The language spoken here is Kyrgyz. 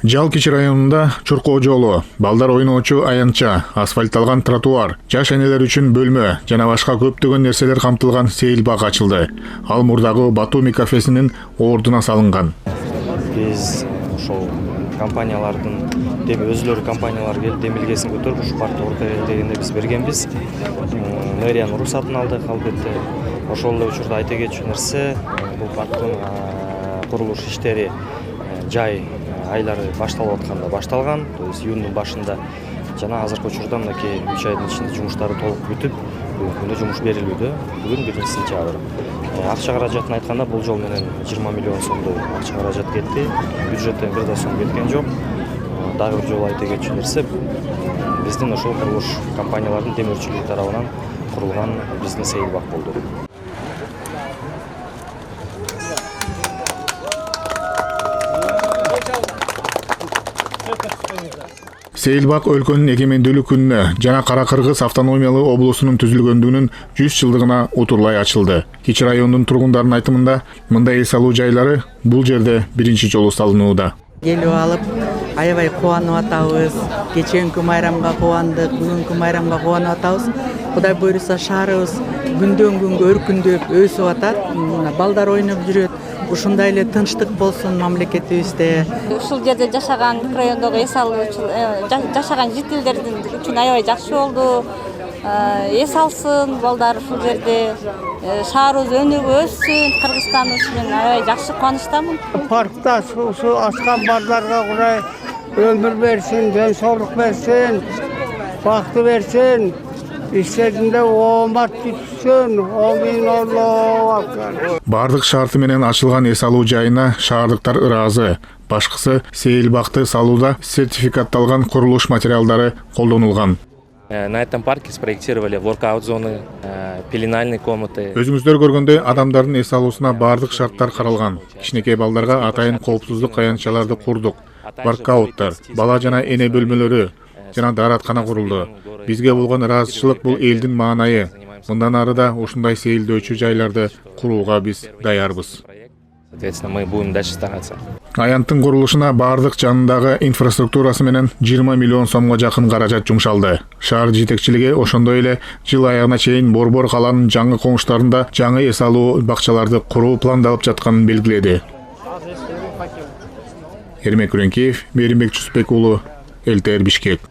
Жалкич районунда чуркоо жолу, балдар ойноочу аянча, асфальтталган тротуар, жаш энелер үчүн бөлмө жана башка көптөгөн нерселер камтылган сейилбак ачылды. Ал мурдагы Батуми кафесинин ордуна салынган. Биз ошол компаниялардын өзлөрү компаниялар келип демилгесин көтөрүп ушу паркты орто дегенде биз бергенбиз. Мэриянын уруксатын алдык албетте. Ошол эле учурда айта кетчү нерсе, бул парктын курулуш иштери жай айлары башталып атканда башталган, то есть июндун башында жана азыркы учурда мынакей 3 айдын ичинде жумуштары толук бүтүп, бүгүнкү күндө жумуш берилүүдө. Бүгүн 1-сентябрь. Акча каражатын айтканда бул жол менен 20 миллион сомдой акча каражат кетти. Бюджеттен бир да сом кеткен жок. Дагы бир жолу айта кетчү нерсе, биздин ошол курулуш компаниялардын демөөрчүлүгү тарабынан курулган биздин сейилбак болду. Сейилбак өлкөнүн эгемендүүлүк күнүнө жана Кара-Кыргыз автономиялуу облусунун түзүлгөндүгүнүн 100 жылдыгына утурлай ачылды. Кичи райондун тургундарынын айтымында, мындай эс алуу жайлары бул жерде биринчи жолу салынууда. Келип алып, аябай кубанып атабыз. Кечээнкү майрамга кубандык, бүгүнкү майрамга кубанып атабыз. Кудай буйруса шаарыбыз күндөн күнгө өркүндөп өсүп атат. Балдар ойноп жүрөт. Ушундай эле тынчтык болсун мамлекетибизде. Ушул жерде жашаган микрорайондогу эс алуучу жашаган жителдердин үчүн аябай жакшы болду. Эс алсын балдар ушул жерде. Шаарыбыз өнүгүп өссүн, Кыргызстан үчүн аябай жакшы кубанычтамын. Паркта суу ачкан балдарга Кудай өмүр берсин, ден соолук берсин, бакты берсин. İşlerinde omat düşsün, amin Allahu akbar. Бардык шарты менен ачылган эс алуу жайына шаардыктар ыраазы. Башкысы сейилбакты салууда сертификатталган курулуш материалдары колдонулган. На этом парке спроектировали воркаут-зоны, пеленальные комнаты. Өзүңүздөр көргөндөй адамдардын эс алуусуна бардык шарттар каралган. Кичинекей балдарга атайын коопсуздук аянтчаларды курдук. Воркауттар, бала жана эне бөлмөлөрү жана даараткана курулду. Бизге болгон ыраазычылык бул элдин маанайы. Мындан ары да ушундай сейилдөөчү жайларды курууга биз даярбыз. Соответственно, мы будем дальше стараться. Аянттын курулушуна бардык жанындагы инфраструктурасы менен 20 миллион сомго жакын каражат жумшалды. Шаар жетекчилиги ошондой эле жыл аягына чейин Борбор калаанын жаңы коңуштарында жаңы эс алуу бакчаларды куруу пландалып жатканын белгиледи. Эрмек Күрөнкеев, Мээринбек Чусбек уулу, ЛТР Бишкек.